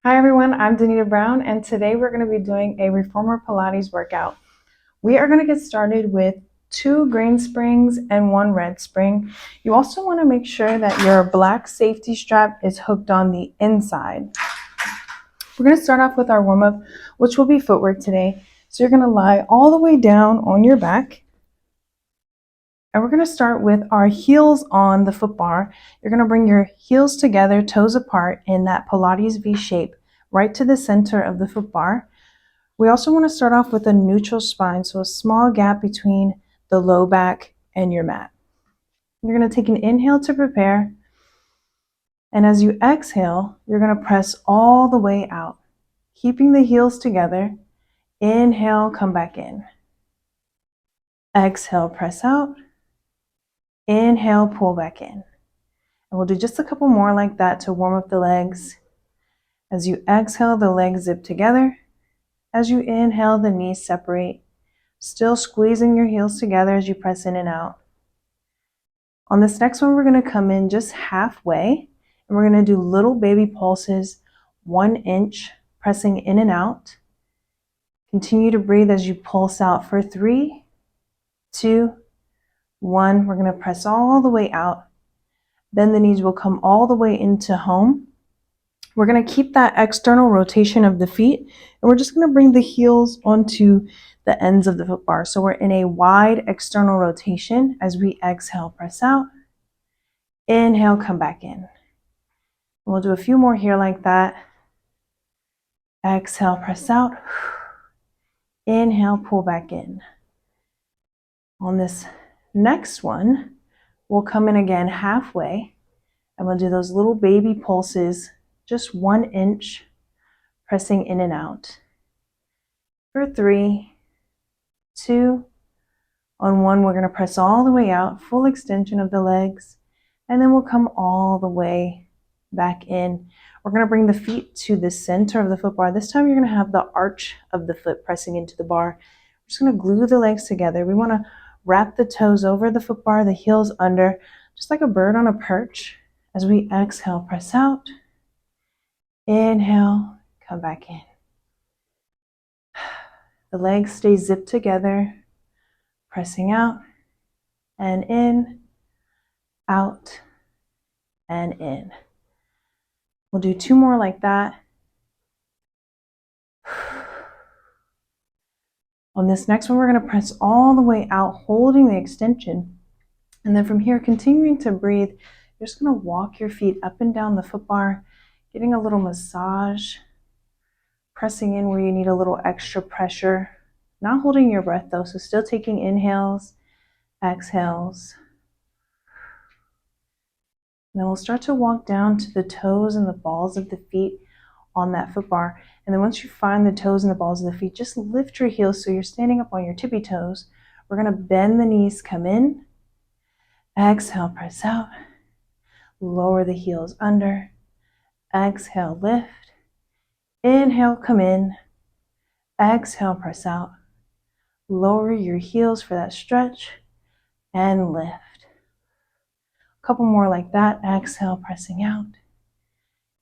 Hi everyone, I'm Danita Brown, and today we're going to be doing a Reformer Pilates workout. We are going to get started with 2 green springs and 1 red spring. You also want to make sure that your black safety strap is hooked on the inside. We're going to start off with our warm-up, which will be footwork today. So you're going to lie all the way down on your back. And we're going to start with our heels on the foot bar. You're going to bring your heels together, toes apart in that Pilates V shape, right to the center of the foot bar. We also want to start off with a neutral spine, so a small gap between the low back and your mat. You're going to take an inhale to prepare. And as you exhale, you're going to press all the way out, keeping the heels together. Inhale, come back in. Exhale, press out. Inhale, pull back in. And we'll do just a couple more like that to warm up the legs. As you exhale, the legs zip together. As you inhale, the knees separate. Still squeezing your heels together as you press in and out. On this next one, we're going to come in just halfway. And we're going to do little baby pulses, 1 inch, pressing in and out. Continue to breathe as you pulse out for 3, 2, 1. We're going to press all the way out. Then the knees will come all the way into home. We're going to keep that external rotation of the feet, and we're just going to bring the heels onto the ends of the foot bar. So we're in a wide external rotation. As we exhale, press out. Inhale, come back in. And we'll do a few more here like that. Exhale, press out. Inhale, pull back in. On this next one, we'll come in again halfway, and we'll do those little baby pulses, just 1 inch, pressing in and out. For 3, 2, on 1, we're going to press all the way out, full extension of the legs, and then we'll come all the way back in. We're going to bring the feet to the center of the foot bar. This time you're going to have the arch of the foot pressing into the bar. We're just going to glue the legs together. We want to wrap the toes over the foot bar, the heels under, just like a bird on a perch. As we exhale, press out. Inhale, come back in. The legs stay zipped together, pressing out and in, out and in. We'll do 2 more like that. On this next one, we're going to press all the way out, holding the extension. And then from here, continuing to breathe, you're just going to walk your feet up and down the foot bar, getting a little massage, pressing in where you need a little extra pressure. Not holding your breath though, so still taking inhales, exhales. And then we'll start to walk down to the toes and the balls of the feet on that foot bar. And then once you find the toes and the balls of the feet, just lift your heels so you're standing up on your tippy toes. We're going to bend the knees, come in. Exhale, press out. Lower the heels under. Exhale, lift. Inhale, come in. Exhale, press out. Lower your heels for that stretch and lift. A couple more like that. Exhale, pressing out.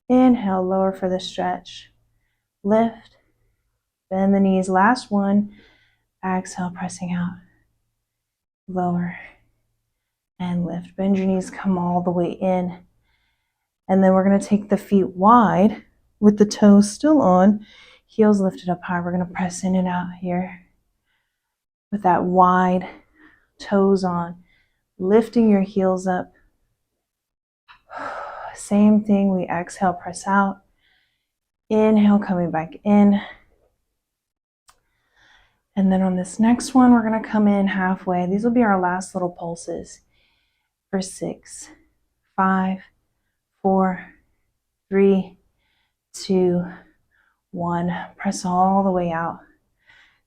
Inhale, lower for the stretch. Lift. Bend the knees. Last one. Exhale, pressing out. Lower and lift. Bend your knees, come all the way in. And then we're going to take the feet wide with the toes still on, heels lifted up high. We're going to press in and out here with that wide toes on, lifting your heels up. Same thing, we exhale, press out. Inhale, coming back in. And then on this next one, we're going to come in halfway. These will be our last little pulses for 6, 5, 4, 3, 2, 1. Press all the way out.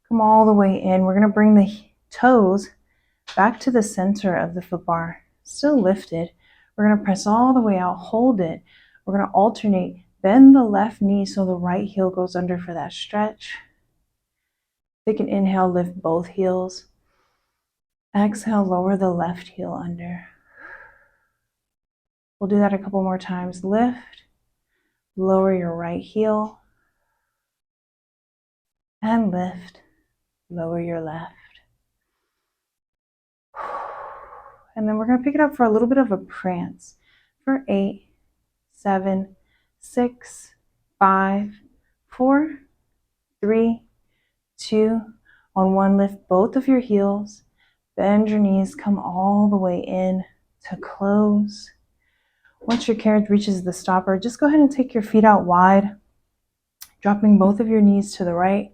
Come all the way in. We're going to bring the toes back to the center of the foot bar, still lifted. We're going to press all the way out, hold it. We're going to alternate, bend the left knee so the right heel goes under for that stretch. Take an inhale, lift both heels. Exhale, lower the left heel under. We'll do that a couple more times. Lift, Lower your right heel and lift. Lower your left. And then we're going to pick it up for a little bit of a prance for 8, 7, 6, 5, 4, 3, 2. On one, lift both of your heels. Bend your knees, come all the way in to close. Once your carriage reaches the stopper, just go ahead and take your feet out wide, dropping both of your knees to the right,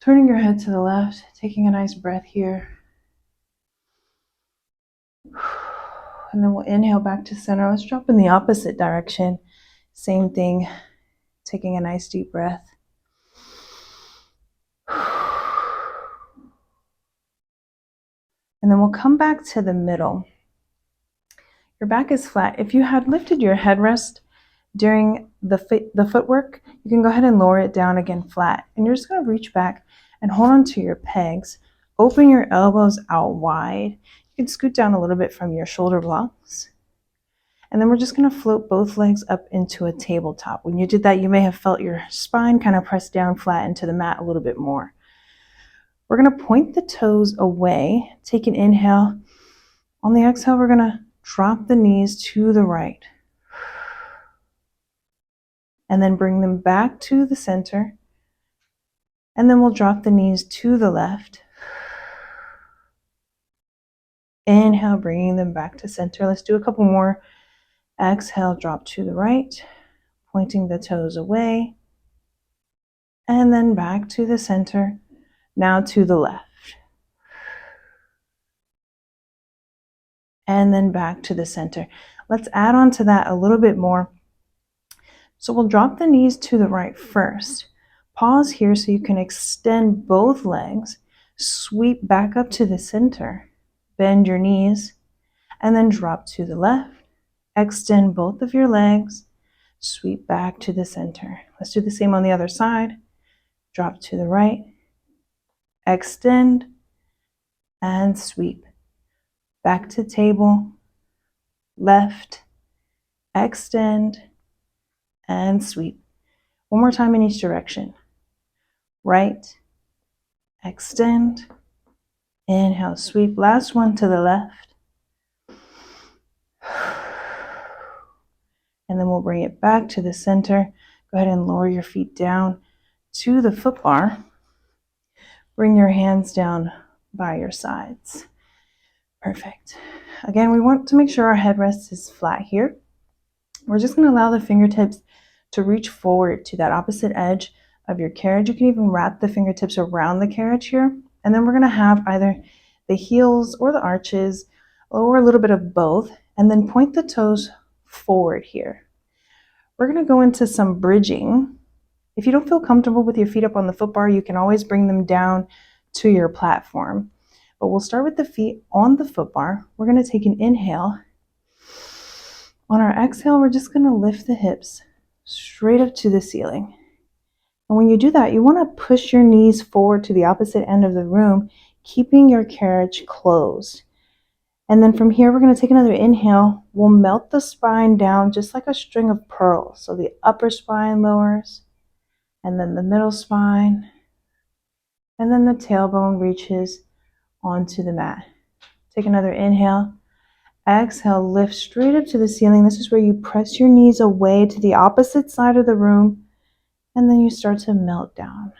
turning your head to the left, taking a nice breath here. And then we'll inhale back to center. Let's drop in the opposite direction. Same thing, taking a nice deep breath. And then we'll come back to the middle. Your back is flat. If you had lifted your headrest during the footwork, you can go ahead and lower it down again flat. And you're just going to reach back and hold on to your pegs. Open your elbows out wide. You can scoot down a little bit from your shoulder blocks. And then we're just going to float both legs up into a tabletop. When you did that, you may have felt your spine kind of press down flat into the mat a little bit more. We're going to point the toes away. Take an inhale. On the exhale, we're going to drop the knees to the right. And then bring them back to the center. And then we'll drop the knees to the left. Inhale, bringing them back to center. Let's do a couple more. Exhale, drop to the right, pointing the toes away. And then back to the center. Now to the left. And then back to the center. Let's add on to that a little bit more. So we'll drop the knees to the right first. Pause here so you can extend both legs. Sweep back up to the center. Bend your knees. And then drop to the left. Extend both of your legs. Sweep back to the center. Let's do the same on the other side. Drop to the right. Extend. And sweep. Back to table. Left. Extend. And sweep. One more time in each direction. Right. Extend. Inhale, sweep. Last one to the left. And then we'll bring it back to the center. Go ahead and lower your feet down to the foot bar. Bring your hands down by your sides. Perfect. Again, we want to make sure our headrest is flat here. We're just going to allow the fingertips to reach forward to that opposite edge of your carriage. You can even wrap the fingertips around the carriage here. And then we're going to have either the heels or the arches or a little bit of both. And then point the toes forward here. We're going to go into some bridging. If you don't feel comfortable with your feet up on the foot bar, you can always bring them down to your platform. But we'll start with the feet on the foot bar. We're going to take an inhale. On our exhale, we're just going to lift the hips straight up to the ceiling. And when you do that, you want to push your knees forward to the opposite end of the room, keeping your carriage closed. And then from here, we're going to take another inhale. We'll melt the spine down just like a string of pearls. So the upper spine lowers, and then the middle spine, and then the tailbone reaches onto the mat. Take another inhale. Exhale, lift straight up to the ceiling. This is where you press your knees away to the opposite side of the room, and then you start to melt down.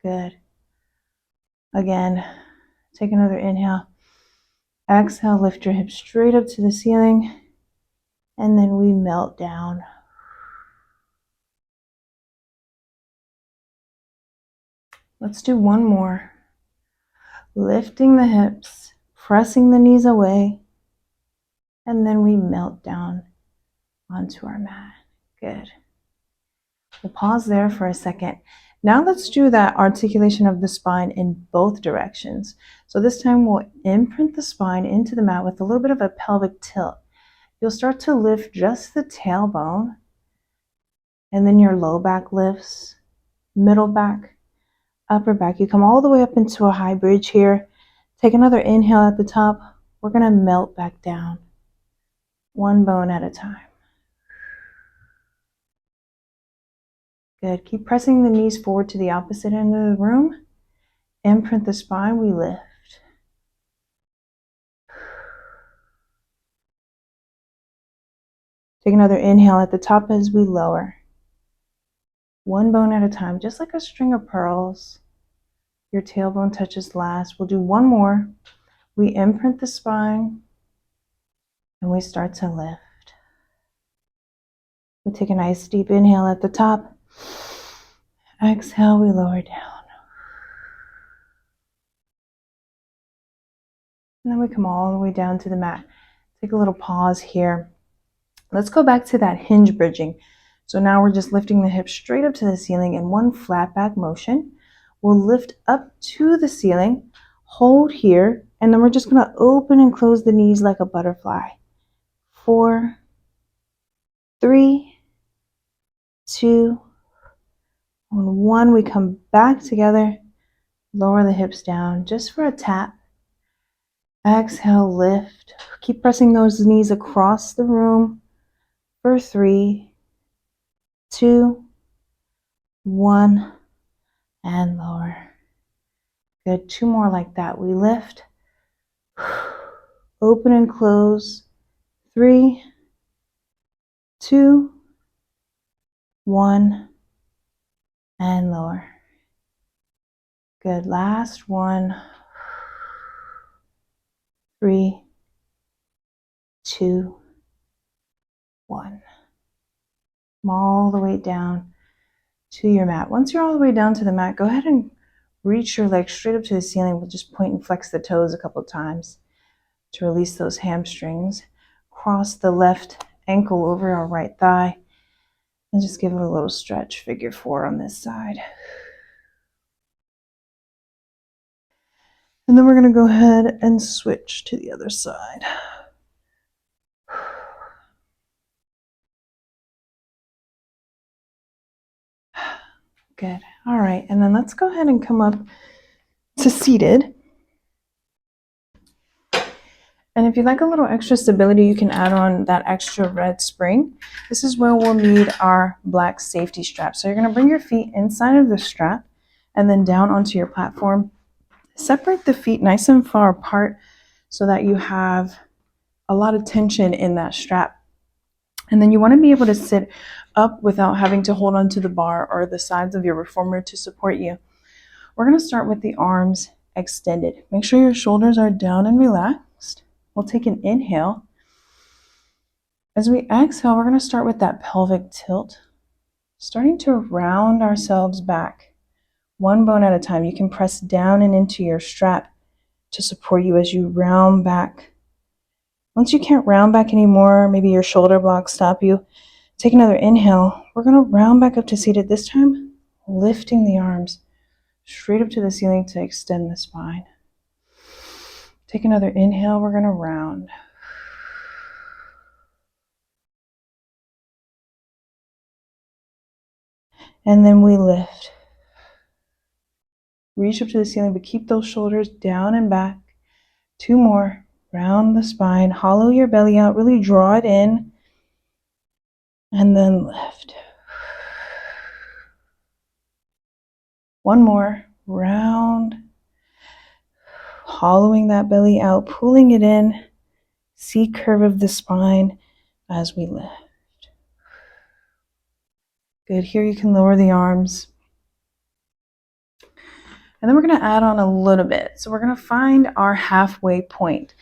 Good. Again, take another inhale. Exhale, lift your hips straight up to the ceiling, and then we melt down. Let's do one more. Lifting the hips, pressing the knees away, and then we melt down onto our mat. Good. We'll pause there for a second. Now let's do that articulation of the spine in both directions. So this time we'll imprint the spine into the mat with a little bit of a pelvic tilt. You'll start to lift just the tailbone, and then your low back lifts, middle back, upper back. You come all the way up into a high bridge here. Take another inhale at the top. We're going to melt back down. one bone at a time. Good. Keep pressing the knees forward to the opposite end of the room. Imprint the spine, we lift. Take another inhale at the top as we lower. One bone at a time, just like a string of pearls. Your tailbone touches last. We'll do one more. We imprint the spine and we start to lift. We take a nice deep inhale at the top. Exhale, we lower down. And then we come all the way down to the mat. Take a little pause here. Let's go back to that hinge bridging. So now we're just lifting the hips straight up to the ceiling in one flat back motion. We'll lift up to the ceiling, hold here, and then we're just going to open and close the knees like a butterfly. 4, 3, 2, 1. We come back together, lower the hips down just for a tap. Exhale, lift. Keep pressing those knees across the room for 3, 2, 1, and lower. Good. 2 more like that. We lift, open and close. 3, 2, 1, and lower. Good. Last one. 3, 2, 1. Come all the way down to your mat. Once you're all the way down to the mat, go ahead and reach your legs straight up to the ceiling. We'll just point and flex the toes a couple of times to release those hamstrings. Cross the left ankle over our right thigh and just give it a little stretch. Figure 4 on this side. And then we're going to go ahead and switch to the other side. Good. All right. And then let's go ahead and come up to seated. And if you'd like a little extra stability, you can add on that extra red spring. This is where we'll need our black safety strap. So you're going to bring your feet inside of the strap and then down onto your platform. Separate the feet nice and far apart so that you have a lot of tension in that strap. And then you want to be able to sit up without having to hold onto the bar or the sides of your reformer to support you. We're going to start with the arms extended. Make sure your shoulders are down and relaxed. We'll take an inhale. As we exhale, we're going to start with that pelvic tilt, starting to round ourselves back. One bone at a time. You can press down and into your strap to support you as you round back. Once you can't round back anymore, maybe your shoulder blocks stop you, take another inhale. We're going to round back up to seated, this time lifting the arms straight up to the ceiling to extend the spine. Take another inhale. We're going to round. And then we lift. Reach up to the ceiling, but keep those shoulders down and back. 2 more. Round the spine. Hollow your belly out. Really draw it in. And then lift. 1 more. Round. Hollowing that belly out. Pulling it in. C curve of the spine as we lift. Good. Here you can lower the arms. And then we're going to add on a little bit. So we're going to find our halfway point.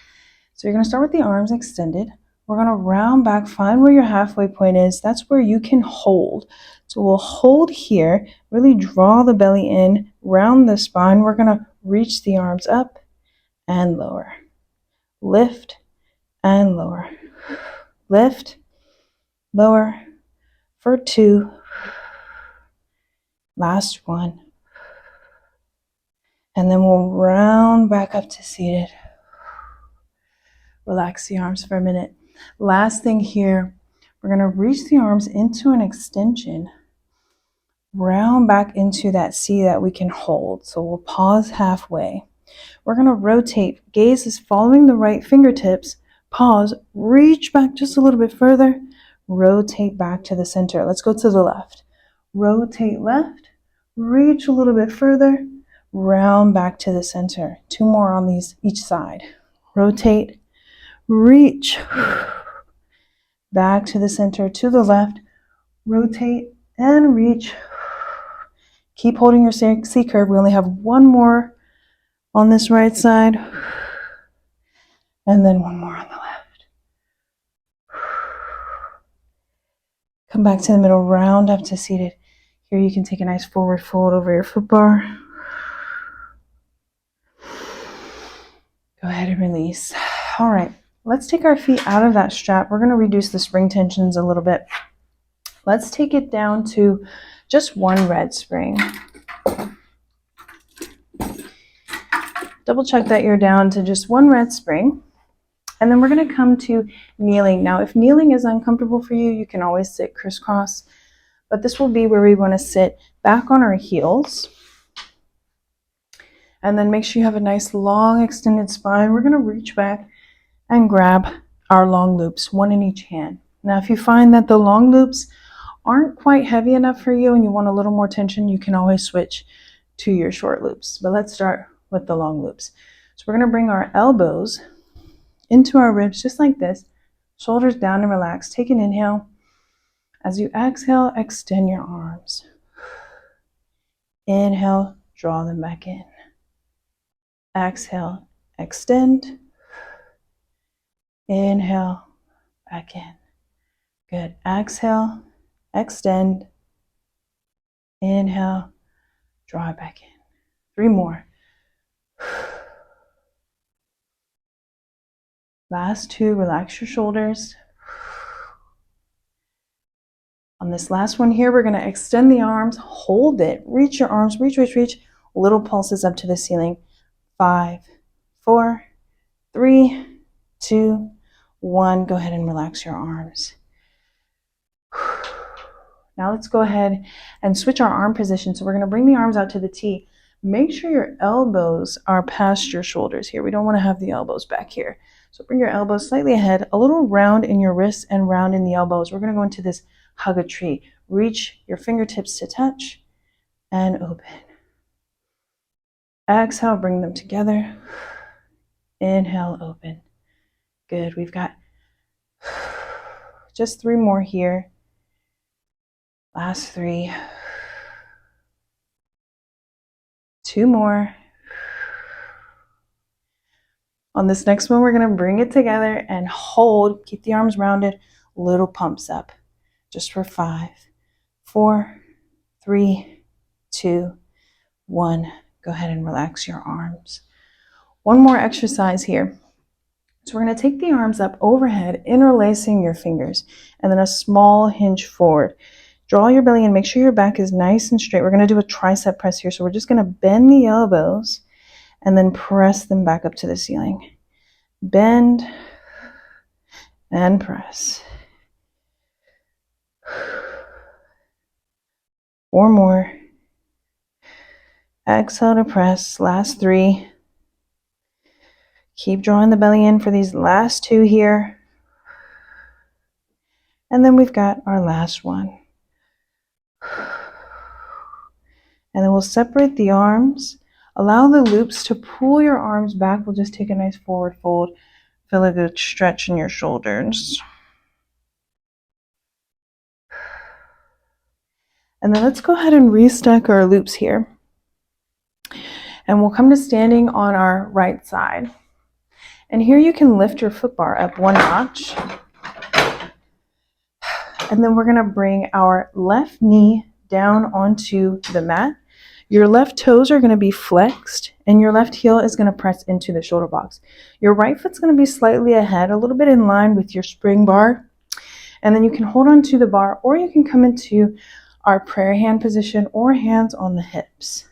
So you're going to start with the arms extended. We're going to round back, find where your halfway point is. That's where you can hold. So we'll hold here, really draw the belly in, round the spine. We're going to reach the arms up and lower. Lift and lower. Lift, lower for 2. Last 1. And then we'll round back up to seated. Relax the arms for a minute. Last thing here, we're going to reach the arms into an extension. Round back into that C that we can hold. So we'll pause halfway. We're going to rotate. Gaze is following the right fingertips. Pause, reach back just a little bit further, rotate back to the center. Let's go to the left. Rotate left, reach a little bit further, round back to the center. 2 more on these each side. Rotate, reach, back to the center, to the left, rotate and reach. Keep holding your C curve. We only have 1 more on this right side, and then 1 more on the left. Come back to the middle, round up to seated. Here you can take a nice forward fold over your foot bar. Go ahead and release. All right, let's take our feet out of that strap. We're going to reduce the spring tensions a little bit. Let's take it down to just 1 red spring. Double check that you're down to just 1 red spring. And then we're going to come to kneeling. Now, if kneeling is uncomfortable for you, you can always sit crisscross. But this will be where we want to sit back on our heels. And then make sure you have a nice long extended spine. We're going to reach back and grab our long loops, 1 in each hand. Now, if you find that the long loops aren't quite heavy enough for you and you want a little more tension, you can always switch to your short loops. But let's start with the long loops. So we're going to bring our elbows into our ribs just like this, shoulders down and relax. Take an inhale. As you exhale, extend your arms. Inhale, draw them back in. Exhale, extend. Inhale, back in. Good. Exhale, extend. Inhale, draw it back in. 3 more. Last 2, relax your shoulders. On this last one here, we're going to extend the arms, hold it, reach your arms, reach, reach, reach. Little pulses up to the ceiling. 5, 4, 3, 2, 1. Go ahead and relax your arms. Now let's go ahead and switch our arm position. So we're going to bring the arms out to the T. Make sure your elbows are past your shoulders here. We don't want to have the elbows back here. So bring your elbows slightly ahead, a little round in your wrists and round in the elbows. We're going to go into this hug a tree. Reach your fingertips to touch and open. Exhale, bring them together. Inhale, open. Good. We've got just 3 more here. Last 3. 2 more. On this next one, we're going to bring it together and hold. Keep the arms rounded. Little pumps up. Just for 5, 4, 3, 2, 1. Go ahead and relax your arms. 1 more exercise here. So we're going to take the arms up overhead, interlacing your fingers, and then a small hinge forward. Draw your belly and make sure your back is nice and straight. We're going to do a tricep press here. So we're just going to bend the elbows and then press them back up to the ceiling. Bend and press. 4 more. Exhale to press. Last 3. Keep drawing the belly in for these last 2 here. And then we've got our last one. And then we'll separate the arms. Allow the loops to pull your arms back. We'll just take a nice forward fold. Feel a good stretch in your shoulders. And then let's go ahead and restack our loops here. And we'll come to standing on our right side. And here you can lift your foot bar up 1 notch. And then we're going to bring our left knee down onto the mat. Your left toes are going to be flexed and your left heel is going to press into the shoulder box. Your right foot's going to be slightly ahead, a little bit in line with your spring bar. And then you can hold on to the bar, or you can come into our prayer hand position or hands on the hips.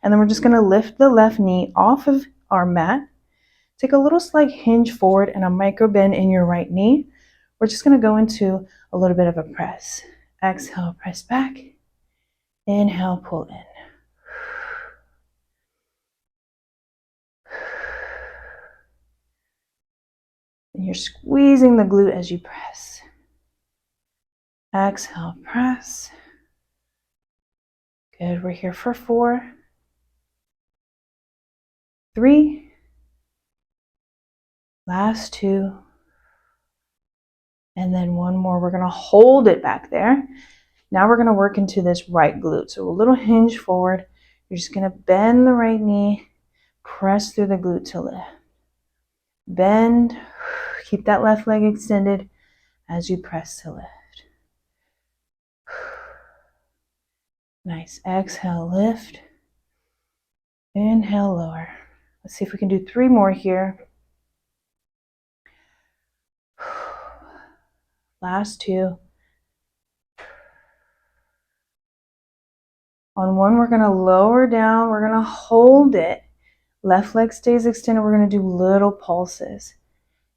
And then we're just going to lift the left knee off of our mat. Take a little slight hinge forward and a micro bend in your right knee. We're just going to go into a little bit of a press. Exhale, press back. Inhale, pull in. And you're squeezing the glute as you press. Exhale, press. Good, we're here for 4, 3, last 2, and then 1 more. We're gonna hold it back there. Now we're gonna work into this right glute. So a little hinge forward. You're just gonna bend the right knee, press through the glute to lift. Bend, keep that left leg extended as you press to lift. Nice, exhale, lift. Inhale, lower. Let's see if we can do 3 more here. Last 2. On 1, we're gonna lower down, we're gonna hold it. Left leg stays extended, we're gonna do little pulses.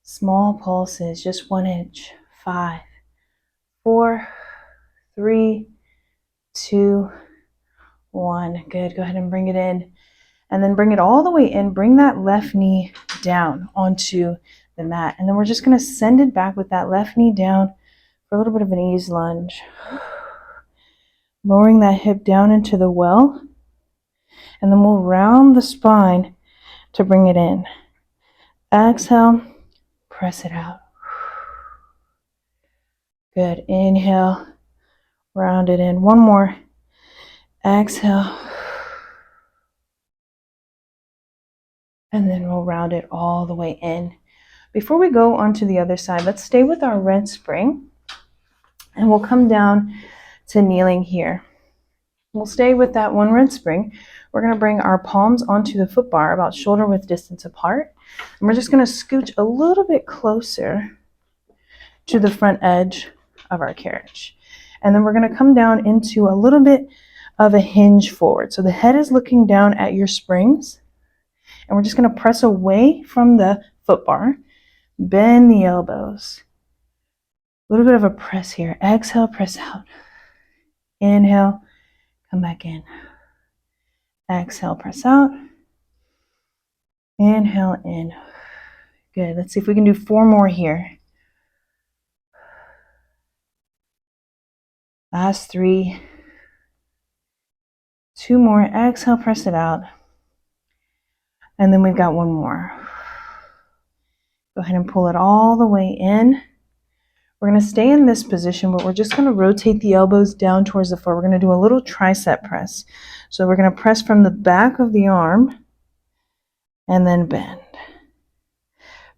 Small pulses, just 1 inch. 5, 4, 3, 2, 1. Good, go ahead and bring it in. And then bring it all the way in, bring that left knee down onto the mat. And then we're just gonna send it back with that left knee down for a little bit of an ease lunge. Lowering that hip down into the well. And then we'll round the spine to bring it in. Exhale, press it out. Good, inhale, round it in. 1 more. Exhale. And then we'll round it all the way in. Before we go onto the other side, let's stay with our red spring. And we'll come down to kneeling here. We'll stay with that 1 red spring. We're going to bring our palms onto the foot bar about shoulder width distance apart. And we're just going to scooch a little bit closer to the front edge of our carriage. And then we're going to come down into a little bit of a hinge forward. So the head is looking down at your springs. And we're just going to press away from the foot bar. Bend the elbows. A little bit of a press here. Exhale, press out. Inhale, come back in. Exhale, press out. Inhale, in. Good. Let's see if we can do 4 more here. Last 3. 2 more. Exhale, press it out. And then we've got 1 more. Go ahead and pull it all the way in. We're going to stay in this position, but we're just going to rotate the elbows down towards the floor. We're going to do a little tricep press. So we're going to press from the back of the arm and then bend.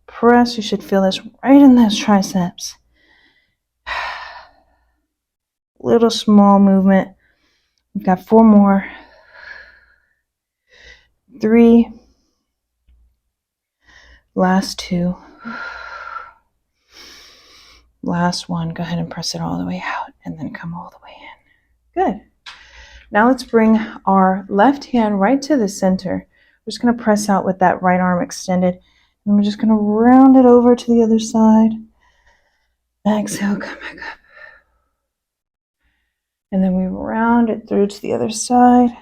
Press. You should feel this right in those triceps. Little small movement. We've got 4 more. 3. Last 2. Last 1. Go ahead and press it all the way out and then come all the way in. Good. Now let's bring our left hand right to the center. We're just going to press out with that right arm extended. And we're just going to round it over to the other side. Exhale, come back up. And then we round it through to the other side.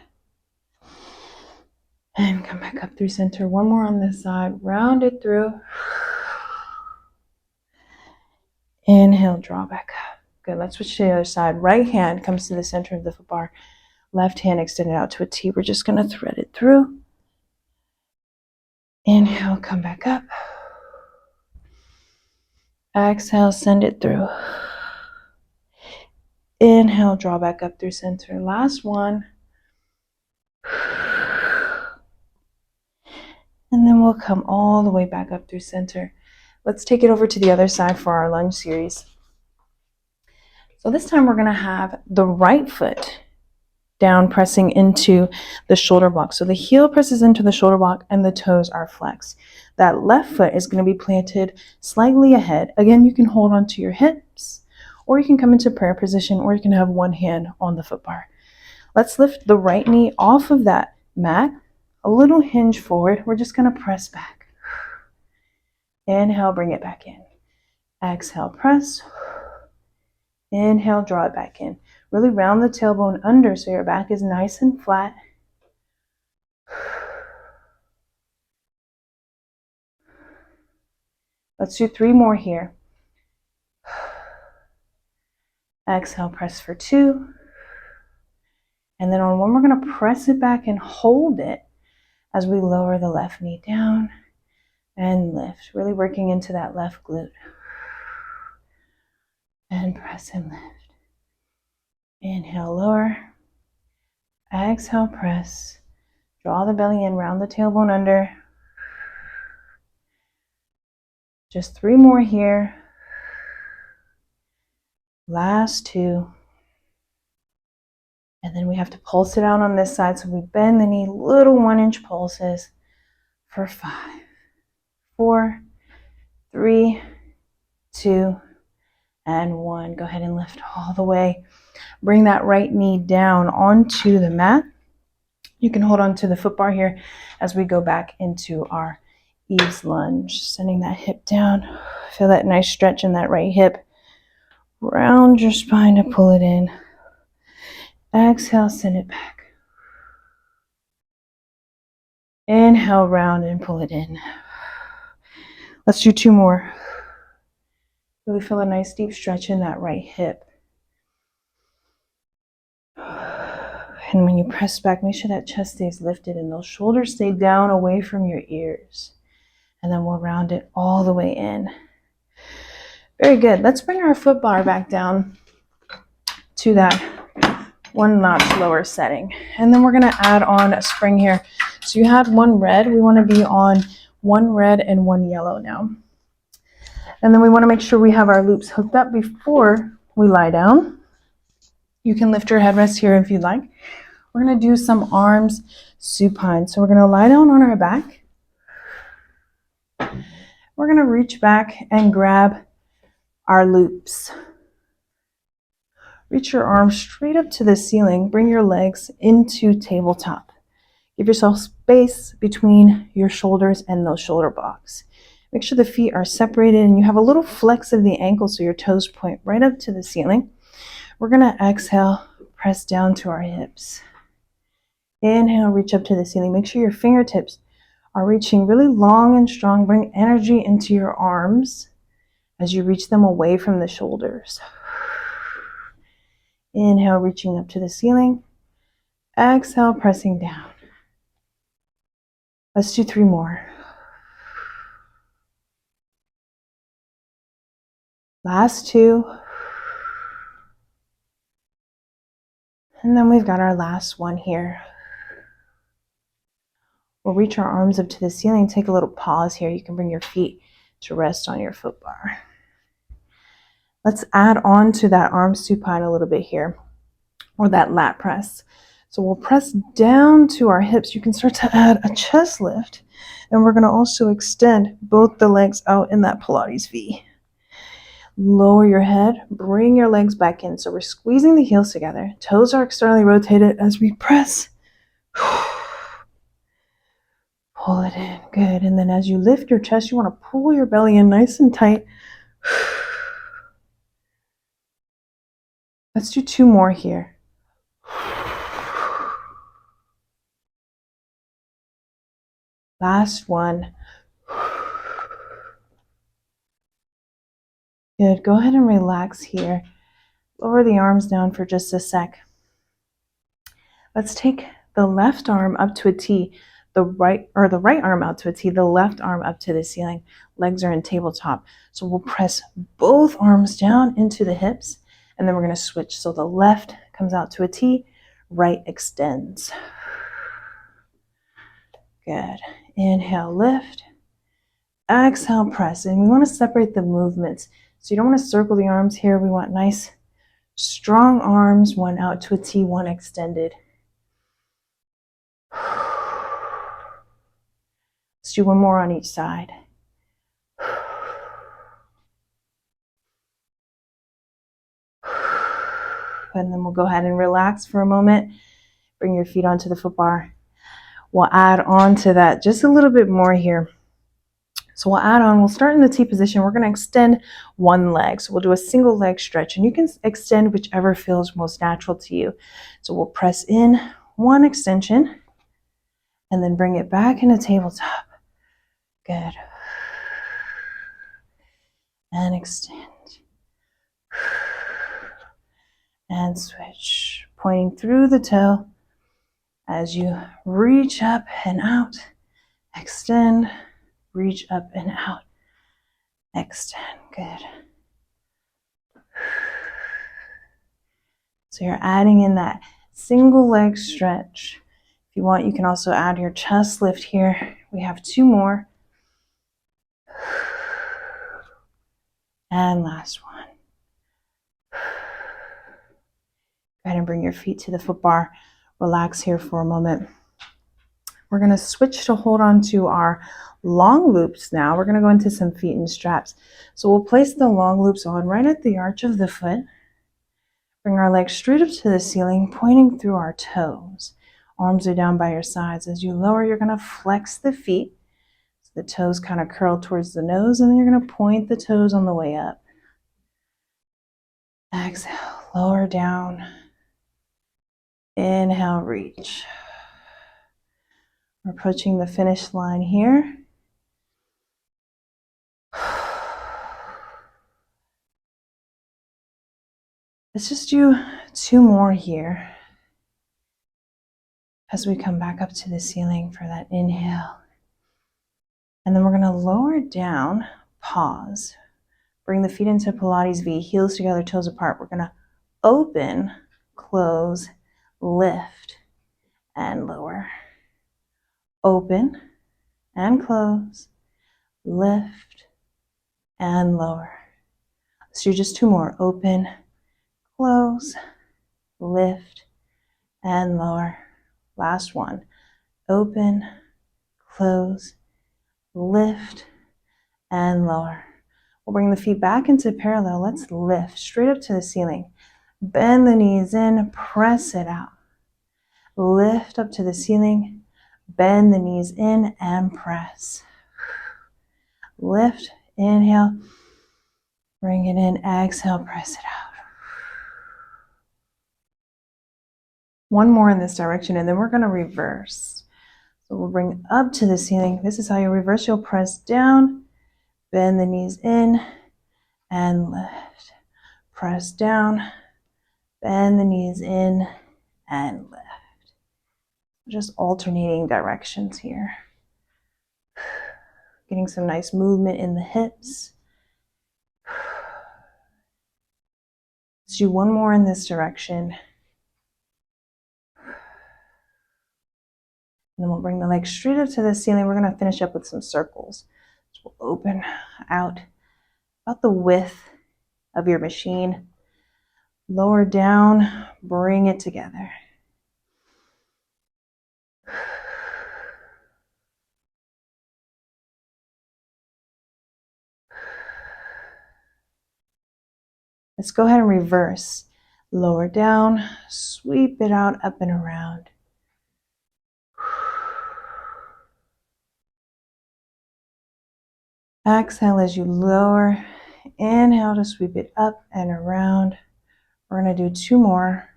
And come back up through center. 1 more on this side. Round it through. Inhale, draw back up. Good, let's switch to the other side. Right hand comes to the center of the foot bar. Left hand extended out to a T. We're just going to thread it through. Inhale, come back up. Exhale, send it through. Inhale, draw back up through center. Last 1. And then we'll come all the way back up through center. Let's take it over to the other side for our lunge series. So this time we're going to have the right foot down, pressing into the shoulder block. So the heel presses into the shoulder block and the toes are flexed. That left foot is going to be planted slightly ahead. Again, you can hold onto your hips, or you can come into prayer position, or you can have 1 hand on the foot bar. Let's lift the right knee off of that mat. A little hinge forward. We're just going to press back. Inhale, bring it back in. Exhale, press. Inhale, draw it back in. Really round the tailbone under so your back is nice and flat. Let's do 3 more here. Exhale, press for 2. And then on 1, we're going to press it back and hold it as we lower the left knee down and lift, really working into that left glute. And press and lift. Inhale, lower. Exhale, press. Draw the belly in, round the tailbone under. Just 3 more here. Last 2. And then we have to pulse it out on this side. So we bend the knee, little 1-inch pulses for 5, 4, 3, 2, and 1. Go ahead and lift all the way. Bring that right knee down onto the mat. You can hold on to the foot bar here as we go back into our ease lunge. Sending that hip down. Feel that nice stretch in that right hip. Round your spine to pull it in. Exhale, send it back. Inhale, round and pull it in. Let's do 2 more. Really feel a nice deep stretch in that right hip. And when you press back, make sure that chest stays lifted and those shoulders stay down away from your ears. And then we'll round it all the way in. Very good. Let's bring our foot bar back down to that 1 notch lower setting. And then we're going to add on a spring here. So you had 1 red. We want to be on 1 red and 1 yellow now. And then we want to make sure we have our loops hooked up before we lie down. You can lift your headrest here if you'd like. We're going to do some arms supine. So we're going to lie down on our back. We're going to reach back and grab our loops. Reach your arms straight up to the ceiling. Bring your legs into tabletop. Give yourself space between your shoulders and those shoulder blocks. Make sure the feet are separated and you have a little flex of the ankle so your toes point right up to the ceiling. We're going to exhale, press down to our hips. Inhale, reach up to the ceiling. Make sure your fingertips are reaching really long and strong. Bring energy into your arms as you reach them away from the shoulders. Inhale, reaching up to the ceiling. Exhale, pressing down. Let's do 3 more. Last 2. And then we've got our last one here. We'll reach our arms up to the ceiling. Take a little pause here. You can bring your feet to rest on your foot bar. Let's add on to that arm supine a little bit here, or that lat press. So we'll press down to our hips. You can start to add a chest lift. And we're going to also extend both the legs out in that Pilates V. Lower your head, bring your legs back in. So we're squeezing the heels together. Toes are externally rotated as we press. Pull it in. Good. And then as you lift your chest, you want to pull your belly in nice and tight. Let's do 2 more here. Last one. Good. Go ahead and relax here. Lower the arms down for just a sec. Let's take the left arm up to a T, the right arm out to a T, the left arm up to the ceiling. Legs are in tabletop. So we'll press both arms down into the hips, and then we're going to switch. So the left comes out to a T, right extends. Good. Inhale, lift. Exhale, press. And we want to separate the movements. So you don't want to circle the arms here. We want nice, strong arms, 1 out to a T, 1 extended. Let's do 1 more on each side. And then we'll go ahead and relax for a moment. Bring your feet onto the foot bar. We'll add on to that just a little bit more here. So we'll start in the T position. We're going to extend 1 leg. So we'll do a single leg stretch, and you can extend whichever feels most natural to you. So we'll press in 1 extension and then bring it back into tabletop. Good. and extend. And switch, pointing through the toe as you reach up and out, extend, reach up and out, extend. Good. So you're adding in that single leg stretch. If you want, you can also add your chest lift here. We have 2 more. And last one. Go ahead and bring your feet to the foot bar. Relax here for a moment. We're going to switch to hold on to our long loops now. We're going to go into some feet and straps. So we'll place the long loops on right at the arch of the foot. Bring our legs straight up to the ceiling, pointing through our toes. Arms are down by your sides. As you lower, you're going to flex the feet. So the toes kind of curl towards the nose, and then you're going to point the toes on the way up. Exhale, lower down. Inhale, reach. We're approaching the finish line here. Let's just do 2 more here as we come back up to the ceiling for that inhale. And then we're going to lower down, pause, bring the feet into Pilates V, heels together, toes apart. We're going to open, close, lift, and lower. Open and close, lift, and lower. Let's do just 2 more. Open, close, lift, and lower. Last one. Open, close, lift, and lower. We'll bring the feet back into parallel. Let's lift straight up to the ceiling. Bend the knees in, press it out. Lift up to the ceiling, bend the knees in and press. Lift, inhale, bring it in, exhale, press it out. 1 more in this direction, and then we're going to reverse. So we'll bring up to the ceiling. This is how you reverse. You'll press down, bend the knees in, and lift. Press down, bend the knees in, and lift. Just alternating directions here. Getting some nice movement in the hips. Let's do 1 more in this direction. And then we'll bring the legs straight up to the ceiling. We're going to finish up with some circles. So we'll open out about the width of your machine. Lower down, bring it together. Let's go ahead and reverse. Lower down, sweep it out, up and around. Exhale as you lower. Inhale to sweep it up and around. We're going to do 2 more.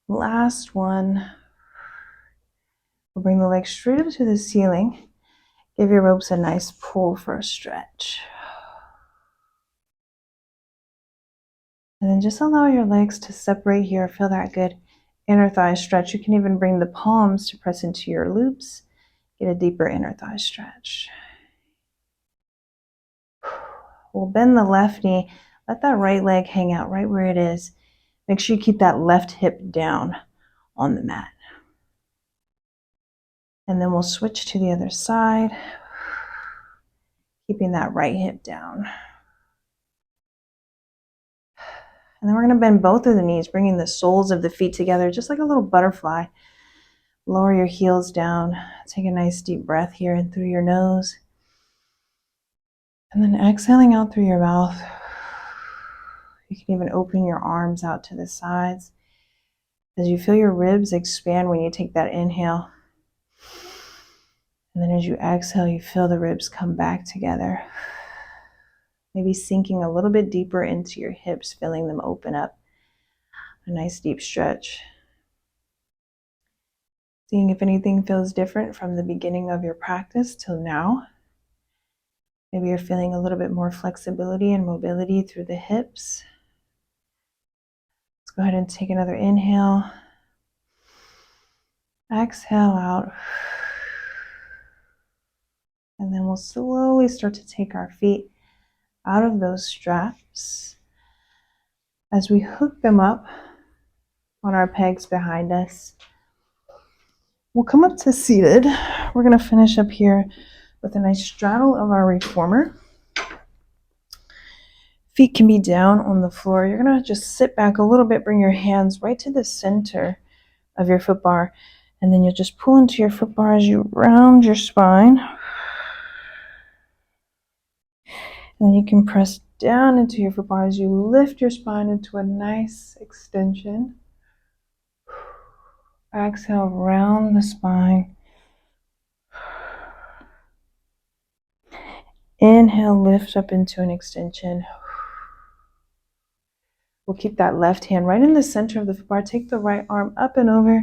Last one. We'll bring the legs straight up to the ceiling. Give your ropes a nice pull for a stretch. And then just allow your legs to separate here. Feel that good inner thigh stretch. You can even bring the palms to press into your loops. Get a deeper inner thigh stretch. We'll bend the left knee. Let that right leg hang out right where it is. Make sure you keep that left hip down on the mat. And then we'll switch to the other side, keeping that right hip down. And then we're going to bend both of the knees, bringing the soles of the feet together, just like a little butterfly. Lower your heels down. Take a nice deep breath here in through your nose. And then exhaling out through your mouth. You can even open your arms out to the sides. As you feel your ribs expand when you take that inhale. And then as you exhale, you feel the ribs come back together. Maybe sinking a little bit deeper into your hips, feeling them open up. A nice deep stretch. Seeing if anything feels different from the beginning of your practice till now. Maybe you're feeling a little bit more flexibility and mobility through the hips. Let's go ahead and take another inhale. Exhale out. And then we'll slowly start to take our feet out of those straps as we hook them up on our pegs behind us. We'll come up to seated. We're going to finish up here with a nice straddle of our reformer. Feet can be down on the floor. You're going to just sit back a little bit, bring your hands right to the center of your foot bar, and then you'll just pull into your foot bar as you round your spine. And then you can press down into your foot bar as you lift your spine into a nice extension. Exhale, round the spine. Inhale, lift up into an extension. We'll keep that left hand right in the center of the foot bar. Take the right arm up and over.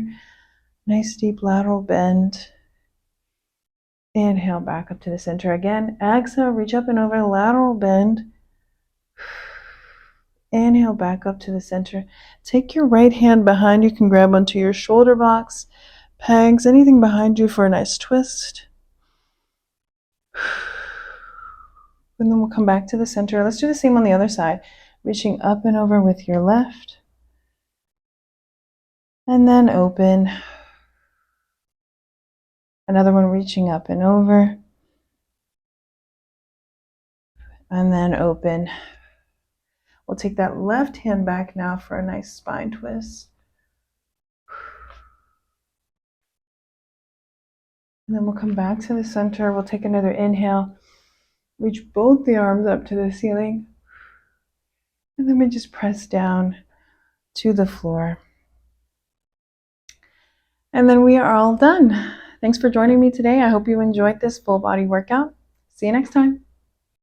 Nice deep lateral bend. Inhale, back up to the center again. Exhale, reach up and over, lateral bend. Inhale, back up to the center. Take your right hand behind you. You can grab onto your shoulder box, pegs, anything behind you for a nice twist. And then we'll come back to the center. Let's do the same on the other side. Reaching up and over with your left. And then open. Another one reaching up and over. And then open. We'll take that left hand back now for a nice spine twist. And then we'll come back to the center. We'll take another inhale. Reach both the arms up to the ceiling. And then we just press down to the floor. And then we are all done. Thanks for joining me today. I hope you enjoyed this full body workout. See you next time.